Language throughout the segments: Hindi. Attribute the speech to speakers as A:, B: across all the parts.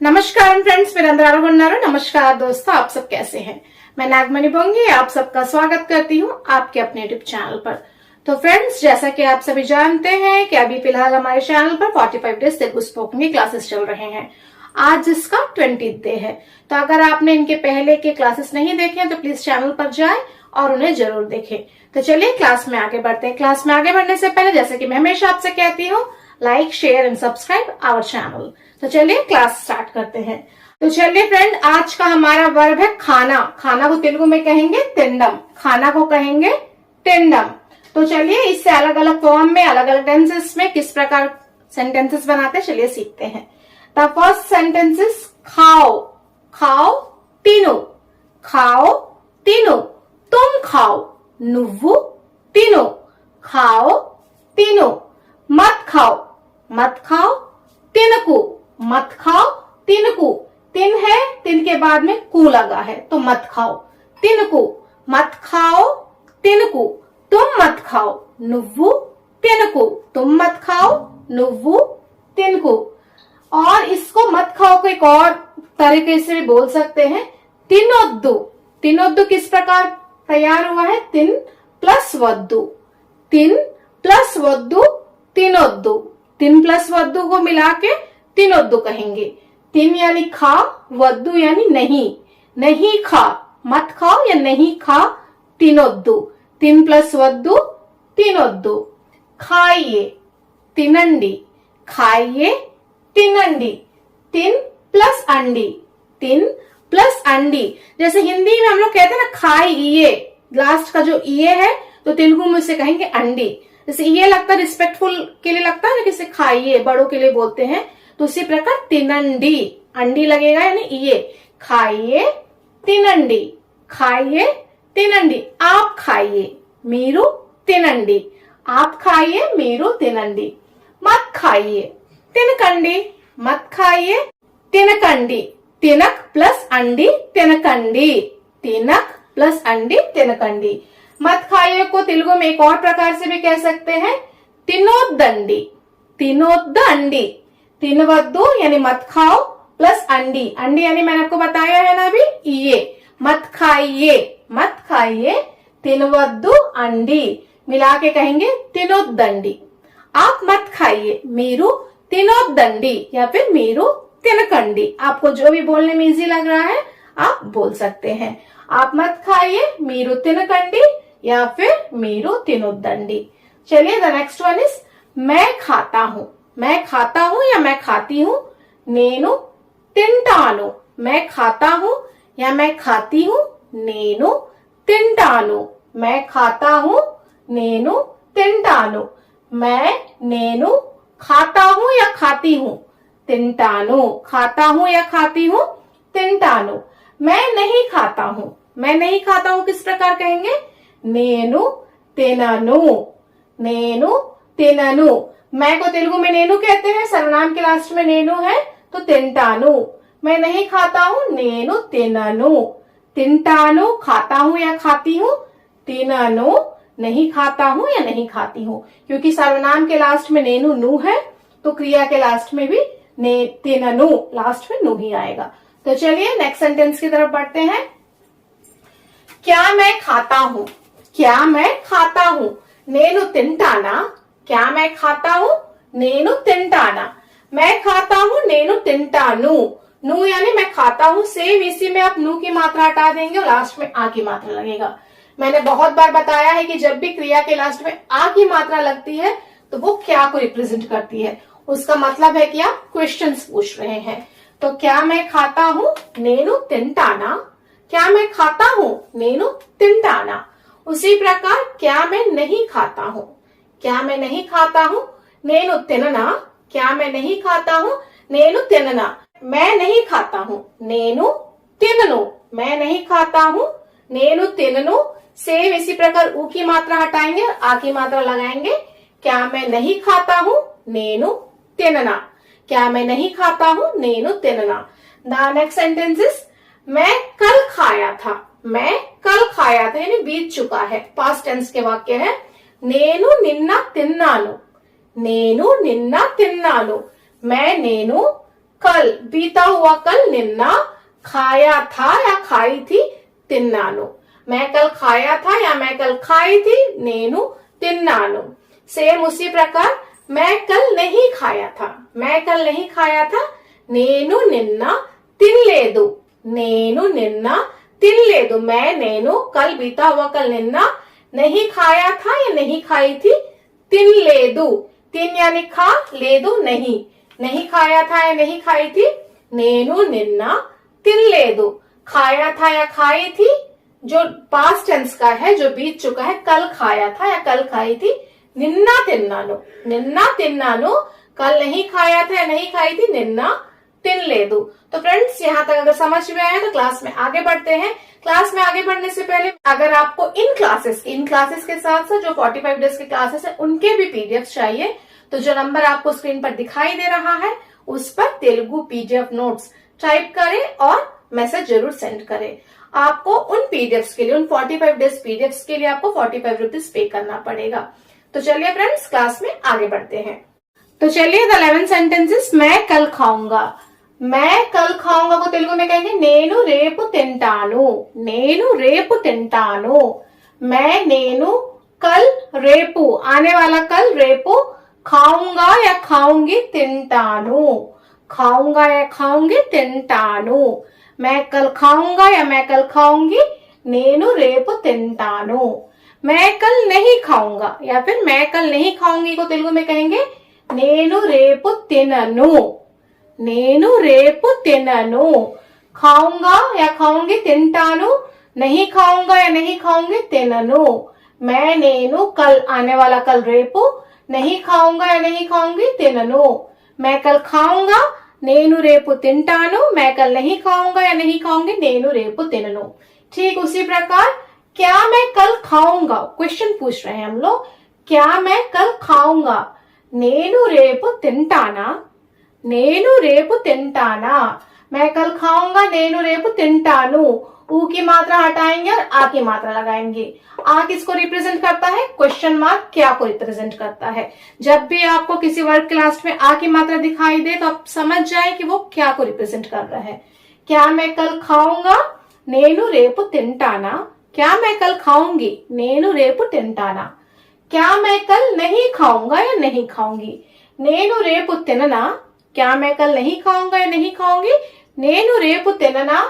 A: नमस्कार फ्रेंड्स, मेरा अंदर भंडारा। नमस्कार दोस्तों, आप सब कैसे हैं? मैं नागमणि बोंगी आप सबका स्वागत करती हूँ आपके अपने यूट्यूब चैनल पर। तो फ्रेंड्स, जैसा कि आप सभी जानते हैं कि अभी फिलहाल हमारे चैनल पर 45 डेज तेलुगु स्पोकन की क्लासेस चल रहे हैं। आज इसका 20th डे है। तो अगर आपने इनके पहले के क्लासेस नहीं देखे हैं तो प्लीज चैनल पर जाए और उन्हें जरूर देखें। तो चलिए क्लास में आगे बढ़ते हैं। क्लास में आगे बढ़ने से पहले, जैसे कि मैं हमेशा आपसे कहती हूँ, like, share and subscribe our channel. तो चलिए क्लास स्टार्ट करते हैं। तो चलिए फ्रेंड, आज का हमारा वर्ब है खाना। खाना को तेलुगु में कहेंगे तिंडम, खाना को कहेंगे टिंडम। तो चलिए इससे अलग अलग फॉर्म में, अलग अलग टेंसेस में किस प्रकार सेंटेंसेस बनाते हैं, चलिए सीखते हैं। द फर्स्ट सेंटेंस इज खाओ। खाओ तीनो, खाओ तीनो, तुम खाओ, नुव्वु तीनो, खाओ तीनो। मत खाओ, मत खाओ, तिनकु, मत खाओ तिनकु। तिन है, तिन के बाद में कु लगा है तो मत खाओ, तिनकु, मत खाओ तिनकु। तुम मत खाओ, नुव्वु तिनकु, तुम मत खाओ, नुव्वु तिनकु। और इसको मत खाओ को एक और तरीके से भी बोल सकते हैं, तिनोद्दु। तिनोद्दु किस प्रकार तैयार हुआ है? तिन प्लस वद्दु, तिन प्लस वद्दु तिनोद्दु। तिन प्लस वद्दु को मिला के तिनोद्दु कहेंगे। तिन यानी खा, वद्दु यानी नहीं, नहीं खा, मत खाओ या नहीं खा, तिनोद्दु। तिन प्लस वद्दु तिनोद्दु। खाइए तिनंडी, खाइए तिनंडी। तिन प्लस अंडी, तिन प्लस अंडी। जैसे हिंदी में हम लोग कहते हैं ना खाइए, लास्ट का जो ये है तो तेलुगु में उसे कहेंगे अंडी। जैसे ये लगता है रिस्पेक्टफुल के लिए लगता है ना, किसे खाइए, बड़ों के लिए बोलते हैं, तो उसी प्रकार तिनंडी, अंडी लगेगा यानी ये। खाइए तिनंडी, खाइए तिनंडी। आप खाइए, मीरू तिनंडी, आप खाइए, मीरू तिनंडी। मत खाइए तिनकंडी, मत खाइए तिनकंडी। तिनक प्लस अंडी तिनकंडी, तिनक प्लस अंडी तिनकंडी। मत खाइए को तेलुगु में एक और प्रकार से भी कह सकते हैं, तिनोद्दंडी, तिनोद्द अंडी। तिनवद्दु यानी मत खाओ प्लस अंडी, अंडी यानी मैंने आपको बताया है ना अभी, ये। मत खाइए, मत खाइए, तिनवद्दु अंडी, मिला के कहेंगे तिनोद्दंडी। आप मत खाइए, मीरू तिनोद्दंडी या फिर मीरू तिनकंडी। आपको जो भी बोलने में इजी लग रहा है आप बोल सकते हैं। आप मत खाइए, मीरू तिनकंडी या फिर मीरू तिनोद्दंडी। चलिए द नेक्स्ट वन इज मैं खाता हूं। मैं खाता हूं या मैं खाती हूं, नेनु तिंटानु। मैं खाता हूं या मैं खाती हूं, नेनु तिंटानु। मैं खाता हूं, नेनु तिंटानु। मैं नेनु खाता हूं या खाती हूं, तिंटानु। खाता हूं या खाती हूं, तिंटानु। मैं नहीं खाता हूं, मैं नहीं खाता हूं किस प्रकार कहेंगे? नेनु तिननु, नेनु तिननु। मैं को तेलुगु में नेनु कहते हैं, सर्वनाम के लास्ट में नेनु है तो तिंटानु। मैं नहीं खाता हूं, नेनु तिननु। तिंटानु खाता हूं या खाती हूं, तिननु नहीं खाता हूं या नहीं खाती हूं। क्योंकि सर्वनाम के लास्ट में नेनु नु है तो क्रिया के लास्ट में भी तिननु, लास्ट में नु ही आएगा। तो चलिए नेक्स्ट सेंटेंस की तरफ बढ़ते हैं। क्या मैं खाता हूं, क्या मैं खाता हूं, नेनु तिंटाना। क्या मैं खाता हूं, नेनु तिंटाना। मैं खाता हूं, नेनु तिंटानु। नु यानी मैं खाता हूं, सेम इसी में आप नु की मात्रा हटा देंगे और लास्ट में आ की मात्रा लगेगा। मैंने बहुत बार बताया है कि जब भी क्रिया के लास्ट में आ की मात्रा लगती है तो वो क्या को रिप्रेजेंट करती है, उसका मतलब है कि आप क्वेश्चंस पूछ रहे हैं। तो क्या मैं खाता हूं, नेनु तिंटाना। क्या मैं खाता हूं, नेनु तिंटाना। उसी प्रकार क्या मैं नहीं खाता हूं, क्या मैं नहीं खाता हूं, नेनु तिनना। क्या मैं नहीं खाता हूं, नेनु तिनना। मैं नहीं खाता हूं, नेनु तिननु। मैं नहीं खाता हूं, नेनु तिननु। सेम इसी प्रकार ऊ की मात्रा हटाएंगे और आ की मात्रा लगाएंगे। क्या मैं नहीं खाता हूं, नेनु तिनना। क्या मैं नहीं खाता हूं, नेनु तिनना। द नेक्स्ट सेंटेंस इज मैं कल खाया था। मैं कल खाया था यानी बीत चुका है, पास्ट टेंस के वाक्य है। नेनु निन्ना तिन्नानु, नेनु निन्ना तिन्नानु। मैं नेनु कल बीता हुआ कल निन्ना, खाया था या खाई थी तिन्नानु। मैं कल खाया था या मैं कल खाई थी नेनु तिन्नानु। सेम उसी प्रकार मैं कल नहीं खाया था, मैं कल नहीं खाया था नेनु निन्ना तिनलेदु, नेनु निन्ना तिनलेदु। मैं नेनु कल बीता हुआ कल निन्ना नहीं खाया था या नहीं खाई थी तिनलेदु। तिन यानी खा, लेदु नहीं, नहीं खाया था या नहीं खाई थी नेनु निन्ना तिनलेदु। खाया था या खाई थी जो पास्ट टेंस का है, जो बीत चुका है, कल खाया था या कल खाई थी निन्ना तिन्नानु, निन्ना तिन्नानु। कल नहीं खाया था या नहीं खाई थी निन्ना तिनलेदु। तो फ्रेंड्स यहाँ तक अगर समझ में आया तो क्लास में आगे बढ़ते हैं। क्लास में आगे बढ़ने से पहले अगर आपको इन क्लासेस के साथ साथ जो 45 डेज के क्लासेस है उनके भी पीडीएफ चाहिए तो जो नंबर आपको स्क्रीन पर दिखाई दे रहा है उस पर तेलुगु पीडीएफ नोट्स टाइप करें और मैसेज जरूर सेंड करें। आपको उन पीडीएफ के लिए, उन 45 डेज पीडीएफ के लिए आपको 45 रुपीज पे करना पड़ेगा। तो चलिए फ्रेंड्स क्लास में आगे बढ़ते हैं। तो चलिए द 11 सेंटेंसेस। मैं कल खाऊंगा, मैं कल खाऊंगा को तेलुगु में कहेंगे नेनु रेपु तिंटानु, नेनु रेपु तिंटानु। मैं नेनु कल रेपु, आने वाला कल रेपु खाऊंगा या खाऊंगी तिंटानु, खाऊंगा या खाऊंगी तिंटानु। मैं कल खाऊंगा या मैं कल खाऊंगी नेनु रेपु तिंटानु। मैं कल नहीं खाऊंगा या फिर मैं कल नहीं खाऊंगी को तेलुगु में कहेंगे नेनु रेपु तिननु, नेनु रेपु तिननु। खाऊंगा या खाऊंगी तिंटानु, नहीं खाऊंगा या नहीं खाऊंगी तिननु। मैं नेनु कल, आने वाला कल रेपु, नहीं खाऊंगा या नहीं खाऊंगी तिननु। मैं कल खाऊंगा नेनु रेपु तिंटानु, मैं कल नहीं खाऊंगा या नहीं खाऊंगी नेनु रेपु तिननु। ठीक उसी प्रकार क्या मैं कल खाऊंगा, क्वेश्चन पूछ रहे हैं हम लोग, क्या मैं कल खाऊंगा नेनु रेपु तिंटाना, नेनु रेपु तिंटाना। मैं कल खाऊंगा नेनु रेपु तिंटानु। ऊ की मात्रा हटाएंगे और आ की मात्रा लगाएंगे। आ किसको रिप्रेजेंट करता है, क्वेश्चन मार्क क्या को रिप्रेजेंट करता है। जब भी आपको किसी वर्ड के लास्ट में आ की मात्रा दिखाई दे तो आप समझ जाए कि वो क्या को रिप्रेजेंट कर रहा है। क्या मैं कल खाऊंगा नेनु रेपु तिंटाना, क्या मैं कल खाऊंगी नेनु रेपु तिंटाना। क्या मैं कल नहीं खाऊंगा या नहीं खाऊंगी नेनु रेपु तिनना, क्या मैं कल नहीं खाऊंगा या नहीं खाऊंगी नेनु रेपु तिनना।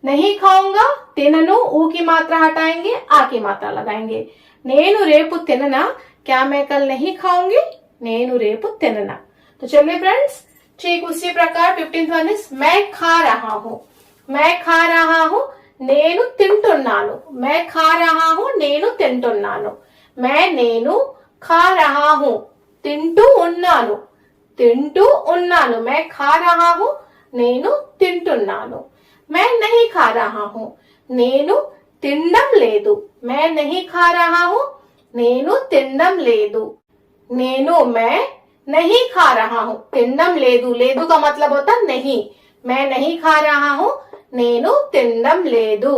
A: नहीं खाऊंगा तिननु, ऊ की मात्रा हटाएंगे, आ की मात्रा लगाएंगे। नेनु रेपु तिनना, क्या मैं कल नहीं खाऊंगी नेनु रेपु तिनना। तो चलिए फ्रेंड्स, ठीक उसी प्रकार 15th वन इज मैं खा रहा हूँ, मैं खा रहा हूँ नेनु तिंटुन्नानु, मैं खा रहा हूँ नेनु तिंटुन्नानु। मैं नेनु खा रहा हूँ तिंटू उन्नानु, तिंटू उन्नानु। मैं खा रहा हूँ नेनु तिंटुन्नानु। मैं नहीं खा रहा हूँ नेनु तिंडम लेदु, मैं नहीं खा रहा हूँ नेनु तिंडम लेदु। नेनु मैं नहीं खा रहा हूँ, तिंडम लेदु, लेदु का मतलब होता नहीं। मैं नहीं खा रहा हूँ नेनु तिंडम लेदु।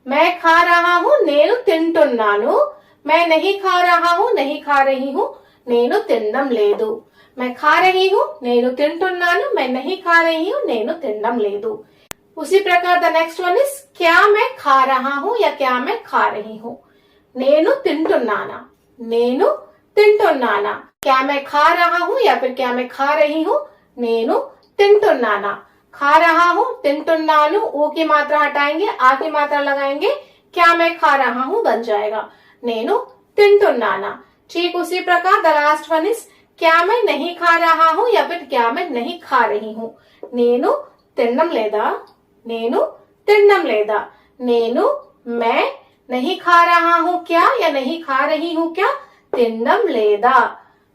A: मैं खा रहा हूँ नेनु तिंटुन्नानु, मैं नहीं खा रहा हूँ, नहीं खा रही हूँ नेनु तिंडम लेदु। मैं खा रही हूँ नेनु तिंटुन्नानु, मैं नहीं खा रही हूँ नेनु तिंडम लेदु। उसी प्रकार द नेक्स्ट वन इज क्या मैं खा रहा हूँ या क्या मैं खा रही हूँ नेनु तिंटुन्नाना, नेनु तिंटुन्नाना। क्या मैं खा रहा हूँ या फिर क्या मैं खा रही हूँ नेनु तिंटुन्नाना। खा रहा हूँ तिंटुन्नानु, ऊ की मात्रा हटाएंगे, आ की मात्रा लगाएंगे, क्या मैं खा रहा हूँ बन जाएगा नेनु तिंटुन्नाना। ठीक उसी प्रकार द लास्ट वन इज क्या मैं नहीं खा रहा हूँ या फिर क्या मैं नहीं खा रही हूँ नेनु तिन्नम लेदा, नेनु तिन्नम लेदा। नेनु मैं नहीं खा रहा हूँ क्या या नहीं खा रही हूँ क्या तिंडम लेदा।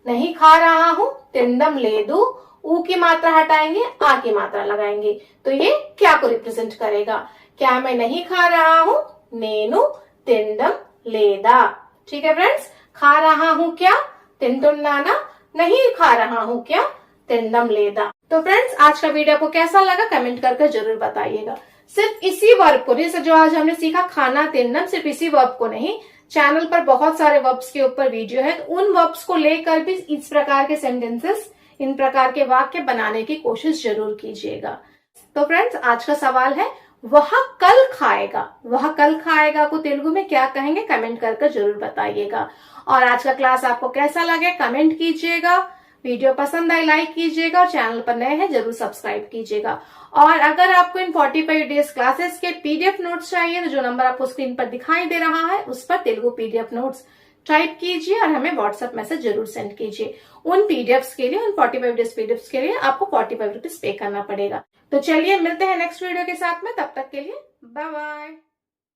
A: नहीं खा रहा हूँ तिंडम लेदु, ऊ की मात्रा हटाएंगे, आ की मात्रा लगाएंगे, तो ये क्या को रिप्रेजेंट करेगा। क्या मैं नहीं खा रहा हूँ नेनु तिंडम लेदा। ठीक है फ्रेंड्स, खा रहा हूँ क्या तिंटुन्नाना, नहीं खा रहा हूँ क्या तिंडम लेदा। तो फ्रेंड्स, आज का वीडियो आपको कैसा लगा कमेंट करके जरूर बताइएगा। सिर्फ इसी वर्ब को, जैसे जो आज हमने सीखा खाना तिन्नम, सिर्फ इसी वर्ब को नहीं, चैनल पर बहुत सारे वर्ब्स के ऊपर वीडियो है, तो उन वर्ब्स को लेकर भी इस प्रकार के सेंटेंसेस, इन प्रकार के वाक्य बनाने की कोशिश जरूर कीजिएगा। तो फ्रेंड्स, आज का सवाल है वह कल खाएगा। वह कल खाएगा को तेलुगु में क्या कहेंगे, कमेंट करके जरूर बताइएगा। और आज का क्लास आपको कैसा लगे कमेंट कीजिएगा। वीडियो पसंद आए लाइक कीजिएगा और चैनल पर नए हैं जरूर सब्सक्राइब कीजिएगा। और अगर आपको इन 45 डेज क्लासेस के पीडीएफ नोट्स चाहिए तो जो नंबर आपको स्क्रीन पर दिखाई दे रहा है उस पर तेलुगु पीडीएफ नोट्स टाइप कीजिए और हमें व्हाट्सएप मैसेज जरूर सेंड कीजिए। उन पीडीएफ्स के लिए, उन 45 डेज पीडीएफ्स के लिए आपको 45 रुपीज पे करना पड़ेगा। तो चलिए मिलते हैं नेक्स्ट वीडियो के साथ में, तब तक के लिए बाय बाय।